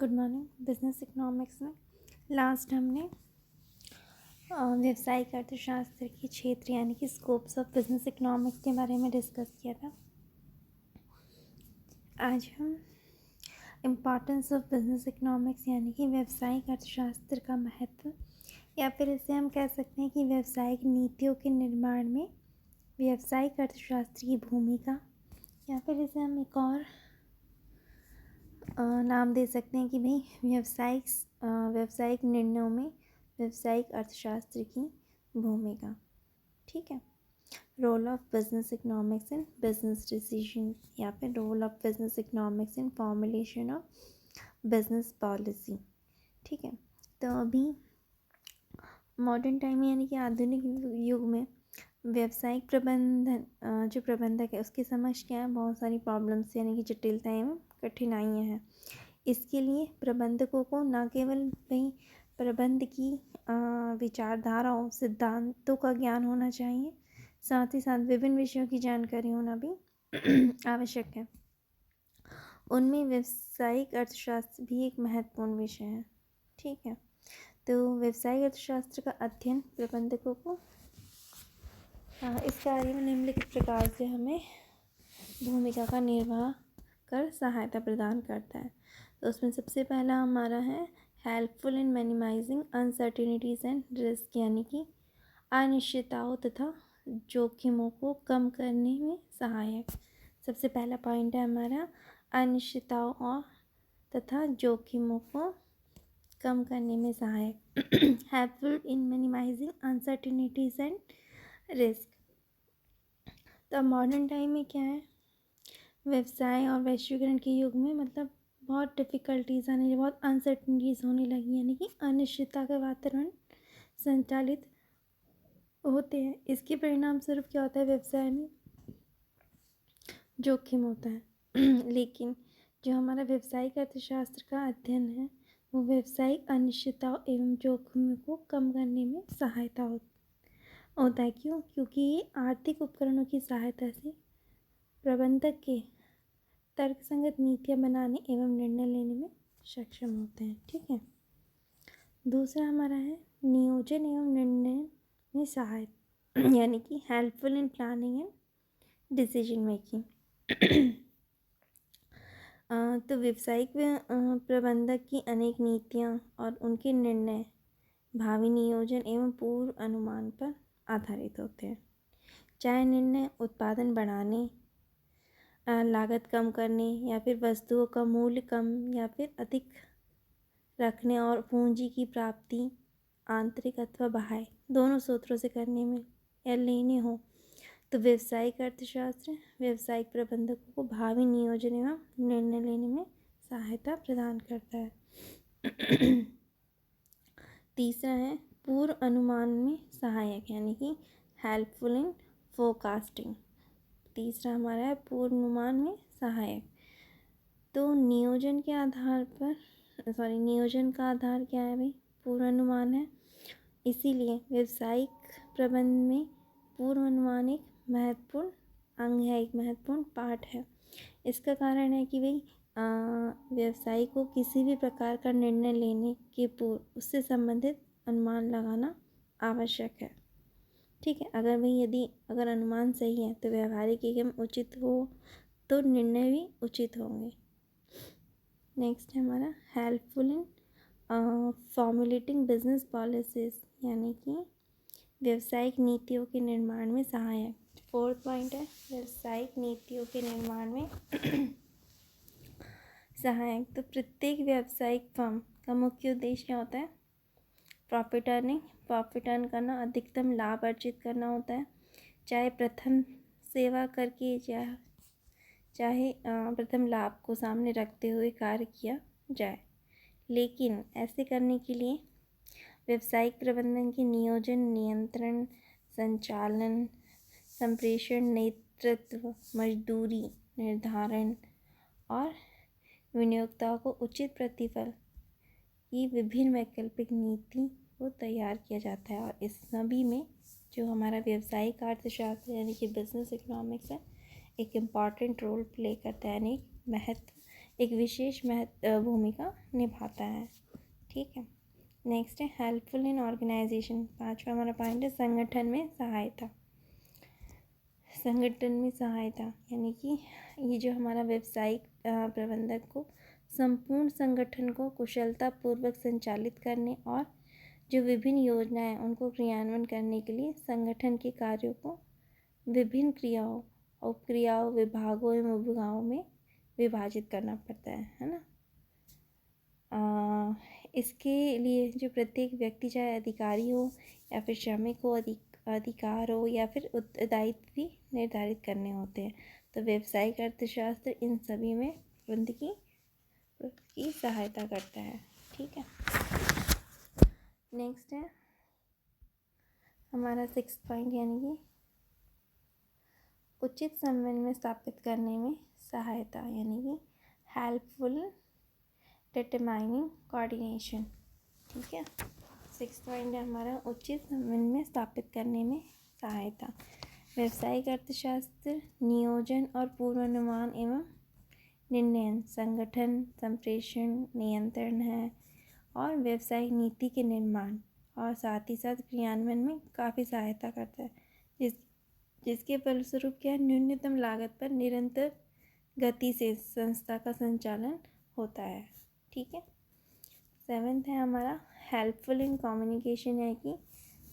Good morning. Business economics में last हमने व्यावसायिक अर्थशास्त्र के क्षेत्र यानी कि स्कोप्स ऑफ बिजनेस इकोनॉमिक्स के बारे में डिस्कस किया था। आज हम इम्पॉर्टेंस ऑफ बिजनेस इकोनॉमिक्स यानी कि व्यावसायिक अर्थशास्त्र का महत्व, या फिर इसे हम कह सकते हैं कि व्यावसायिक नीतियों के निर्माण में व्यावसायिक अर्थशास्त्र की भूमिका, या फिर इसे हम एक और नाम दे सकते हैं कि भाई व्यावसायिक निर्णयों में व्यावसायिक अर्थशास्त्र की भूमिका। ठीक है। Role of business economics in business decision, या फिर role of business economics in formulation of business policy. ठीक है। तो अभी मॉडर्न टाइम यानी कि आधुनिक युग में व्यावसायिक जो प्रबंधक है उसकी समझ क्या है, बहुत सारी प्रॉब्लम्स यानी कि जटिलताएं एवं कठिनाइयाँ हैं। इसके लिए प्रबंधकों को न केवल भाई प्रबंध की विचारधाराओं सिद्धांतों का ज्ञान होना चाहिए, साथ ही साथ विभिन्न विषयों की जानकारी होना भी आवश्यक है। उनमें व्यावसायिक अर्थशास्त्र भी एक महत्वपूर्ण विषय है। ठीक है। तो व्यावसायिक अर्थशास्त्र का अध्ययन प्रबंधकों को इस कार्य में निम्नलिखित प्रकार से हमें भूमिका का निर्वाह कर सहायता प्रदान करता है। तो उसमें सबसे पहला हमारा है helpful in minimising uncertainties and risk, यानी कि अनिश्चितताओं तथा जोखिमों को कम करने में सहायक। सबसे पहला पॉइंट है हमारा अनिश्चितताओं और तथा जोखिमों को कम करने में सहायक। Helpful in minimising uncertainties and risk. तो मॉडर्न टाइम में क्या है, व्यवसाय और वैश्वीकरण के युग में मतलब बहुत डिफ़िकल्टीज़ आने, बहुत अनसर्टनिटीज़ होने लगी, यानी कि अनिश्चितता का वातावरण संचालित होते हैं। इसके परिणाम स्वरूप क्या होता है, व्यवसाय में जोखिम होता है। लेकिन जो हमारा व्यावसायिक अर्थशास्त्र का अध्ययन है वो व्यावसायिक अनिश्चितताओं एवं जोखिमों को कम करने में सहायता होता है। क्यों? क्योंकि ये आर्थिक उपकरणों की सहायता से प्रबंधक के तर्कसंगत नीतियाँ बनाने एवं निर्णय लेने में सक्षम होते हैं। ठीक है। दूसरा हमारा है नियोजन एवं निर्णय में सहायता, यानी कि helpful in planning and decision making. तो व्यावसायिक प्रबंधक की अनेक नीतियाँ और उनके निर्णय भावी नियोजन एवं पूर्व अनुमान पर आधारित होते हैं। चाहे निर्णय उत्पादन बढ़ाने, लागत कम करने, या फिर वस्तुओं का मूल्य कम या फिर अधिक रखने और पूंजी की प्राप्ति आंतरिक अथवा बाह्य दोनों सूत्रों से करने में या लेने हो, तो व्यावसायिक अर्थशास्त्र व्यावसायिक प्रबंधकों को भावी नियोजन एवं निर्णय लेने में सहायता प्रदान करता है। तीसरा है पूर्व अनुमान में सहायक, यानी कि हेल्पफुल इन फोरकास्टिंग। तीसरा हमारा है पूर्वानुमान में सहायक। तो नियोजन का आधार क्या है भाई, पूर्वानुमान है। इसीलिए व्यावसायिक प्रबंध में पूर्वानुमान एक महत्वपूर्ण अंग है, एक महत्वपूर्ण पार्ट है। इसका कारण है कि भाई व्यवसायी को किसी भी प्रकार का निर्णय लेने के पूर्व उससे संबंधित अनुमान लगाना आवश्यक है। ठीक है। अगर अनुमान सही है तो व्यवहारिक एवं उचित हो तो निर्णय भी उचित होंगे। नेक्स्ट है हमारा helpful in formulating business policies, यानी कि व्यावसायिक नीतियों के निर्माण में सहायक। फोर्थ पॉइंट है व्यावसायिक नीतियों के निर्माण में सहायक। तो प्रत्येक व्यावसायिक फर्म का मुख्य उद्देश्य क्या होता है, प्रॉफिट अर्न करना, अधिकतम लाभ अर्जित करना होता है। चाहे प्रथम सेवा करके चाहे प्रथम लाभ को सामने रखते हुए कार्य किया जाए। लेकिन ऐसे करने के लिए व्यावसायिक प्रबंधन के नियोजन, नियंत्रण, संचालन, संप्रेषण, नेतृत्व, मजदूरी निर्धारण और विनियोक्ताओं को उचित प्रतिफल की विभिन्न वैकल्पिक नीति को तैयार किया जाता है। और इस सभी में जो हमारा व्यावसायिक अर्थशास्त्र यानी कि बिजनेस इकोनॉमिक्स है एक इम्पॉर्टेंट रोल प्ले करता है, यानी महत्व एक विशेष भूमिका निभाता है। ठीक है, नेक्स्ट है हेल्पफुल इन ऑर्गेनाइजेशन। पांचवा हमारा पॉइंट है संगठन में सहायता। संगठन में सहायता यानी कि ये जो हमारा व्यावसायिक प्रबंधक को संपूर्ण संगठन को कुशलतापूर्वक संचालित करने और जो विभिन्न योजनाएं उनको क्रियान्वयन करने के लिए संगठन के कार्यों को विभिन्न क्रियाओं, उपक्रियाओं, विभागों एवं उपविभागों में विभाजित करना पड़ता है ना। इसके लिए जो प्रत्येक व्यक्ति, चाहे अधिकारी हो या फिर श्रमिक हो, अधिकार हो या फिर उत्तरदायित्व भी निर्धारित करने होते हैं। तो व्यावसायिक अर्थशास्त्र इन सभी में प्रबंधन की सहायता करता है। ठीक है, नेक्स्ट है हमारा 6 पॉइंट यानी कि उचित समन्वय स्थापित करने में सहायता यानी कि हेल्पफुल डिटरमाइनिंग कोऑर्डिनेशन। ठीक है, 6 पॉइंट है हमारा उचित समन्वय स्थापित करने में सहायता। व्यावसायिक अर्थशास्त्र नियोजन और पूर्वानुमान एवं निर्णय, संगठन, संप्रेषण, नियंत्रण है और व्यावसायिक नीति के निर्माण और साथ ही साथ क्रियान्वयन में काफ़ी सहायता करता है, जिसके फलस्वरूप क्या न्यूनतम लागत पर निरंतर गति से संस्था का संचालन होता है। ठीक है, 7th है हमारा हेल्पफुल इन कम्युनिकेशन है कि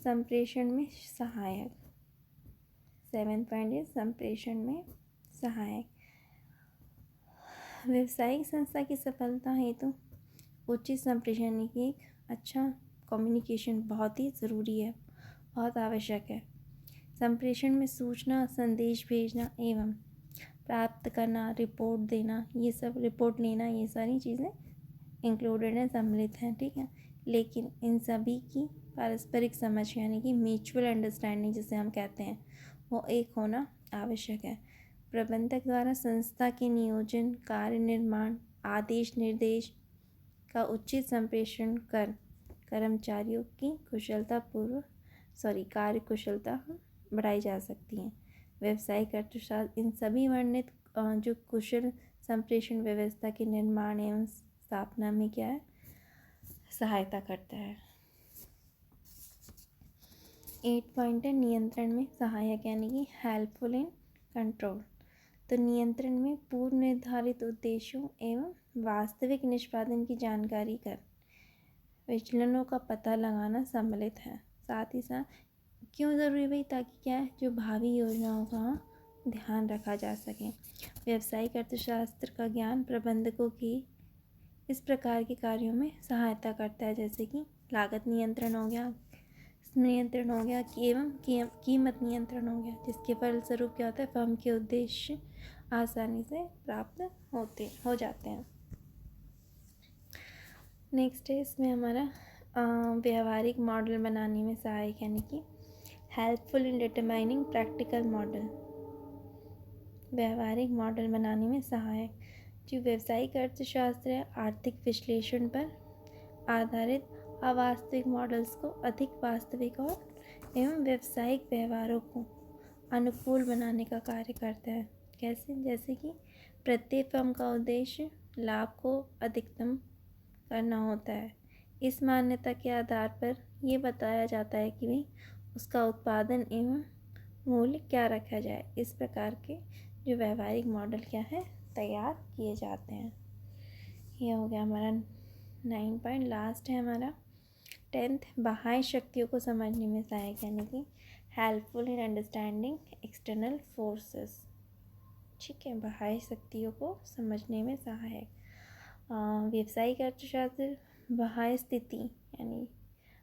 संप्रेषण में सहायक। 7th पॉइंट है संप्रेषण में सहायक। व्यावसायिक संस्था की सफलता हेतु उचित संप्रेषण की एक अच्छा कम्युनिकेशन बहुत ही ज़रूरी है, बहुत आवश्यक है। संप्रेषण में सूचना, संदेश भेजना एवं प्राप्त करना, रिपोर्ट देना, ये सब रिपोर्ट लेना, ये सारी चीज़ें इंक्लूडेड हैं, सम्मिलित हैं। ठीक है, लेकिन इन सभी की पारस्परिक समझ यानी कि म्यूचुअल अंडरस्टैंडिंग जिसे हम कहते हैं, वो एक होना आवश्यक है। प्रबंधक द्वारा संस्था के नियोजन, कार्य निर्माण, आदेश निर्देश का उचित संप्रेषण कर कर्मचारियों की कार्य कुशलता बढ़ाई जा सकती है। व्यावसायिक अर्थशास्त्र इन सभी वर्णित जो कुशल संप्रेषण व्यवस्था के निर्माण एवं स्थापना में क्या है, सहायता करता है। 8 पॉइंट है नियंत्रण में सहायक यानी कि हेल्पफुल इन कंट्रोल। तो नियंत्रण में पूर्व निर्धारित उद्देश्यों एवं वास्तविक निष्पादन की जानकारी कर विचलनों का पता लगाना सम्मिलित है। साथ ही साथ क्यों ज़रूरी भाई, ताकि क्या है जो भावी योजनाओं का ध्यान रखा जा सके। व्यावसायिक अर्थशास्त्र का ज्ञान प्रबंधकों की इस प्रकार के कार्यों में सहायता करता है, जैसे कि लागत नियंत्रण हो गया एवं कीमत नियंत्रण हो गया, जिसके फलस्वरूप क्या होता है, फर्म के उद्देश्य आसानी से प्राप्त हो जाते हैं। नेक्स्ट है इसमें हमारा व्यवहारिक मॉडल बनाने में सहायक यानी कि helpful in determining practical model. व्यवहारिक मॉडल बनाने में सहायक। जो व्यावसायिक अर्थशास्त्र है, आर्थिक विश्लेषण पर आधारित अवास्तविक मॉडल्स को अधिक वास्तविक और एवं व्यावसायिक व्यवहारों को अनुकूल बनाने का कार्य करता है। कैसे, जैसे कि प्रत्येक फर्म का उद्देश्य लाभ को अधिकतम करना होता है। इस मान्यता के आधार पर ये बताया जाता है कि भाई उसका उत्पादन एवं मूल्य क्या रखा जाए। इस प्रकार के जो व्यावहारिक मॉडल क्या है, तैयार किए जाते हैं। ये हो गया हमारा 9 पॉइंट। लास्ट है हमारा 10th बाह्य शक्तियों को समझने में सहायक यानी कि helpful in understanding external forces. ठीक है, बाह्य शक्तियों को समझने में सहायक। व्यावसायिक अर्थशास्त्र बाह्य स्थिति यानी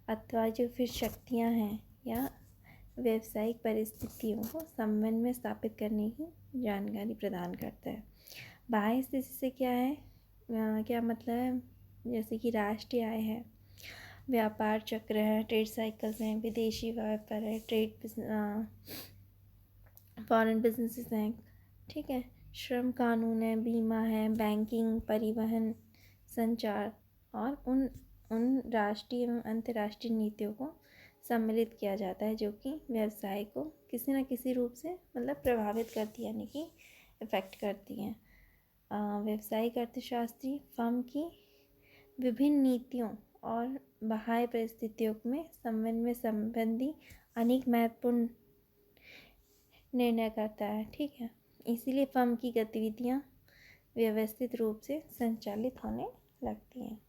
अथवा जो फिर शक्तियाँ हैं या व्यावसायिक परिस्थितियों को संबंध में स्थापित करने की जानकारी प्रदान करता है। बाह्य स्थिति से क्या है, क्या मतलब है, जैसे कि राष्ट्रीय आय है, व्यापार चक्र है, ट्रेड साइकिल्स हैं, विदेशी व्यापार है, फॉरेन बिजनेसेस हैं। ठीक है, श्रम कानून है, बीमा है, बैंकिंग, परिवहन, संचार और उन राष्ट्रीय एवं अंतर्राष्ट्रीय नीतियों को सम्मिलित किया जाता है जो कि व्यवसाय को किसी न किसी रूप से मतलब प्रभावित करती है यानी कि इफ़ेक्ट करती हैं। व्यावसायिक अर्थशास्त्री फर्म की विभिन्न नीतियों और बाह्य परिस्थितियों में समन्वय संबंधी अनेक महत्वपूर्ण निर्णय करता है। ठीक है, इसीलिए फर्म की गतिविधियाँ व्यवस्थित रूप से संचालित होने लगती हैं।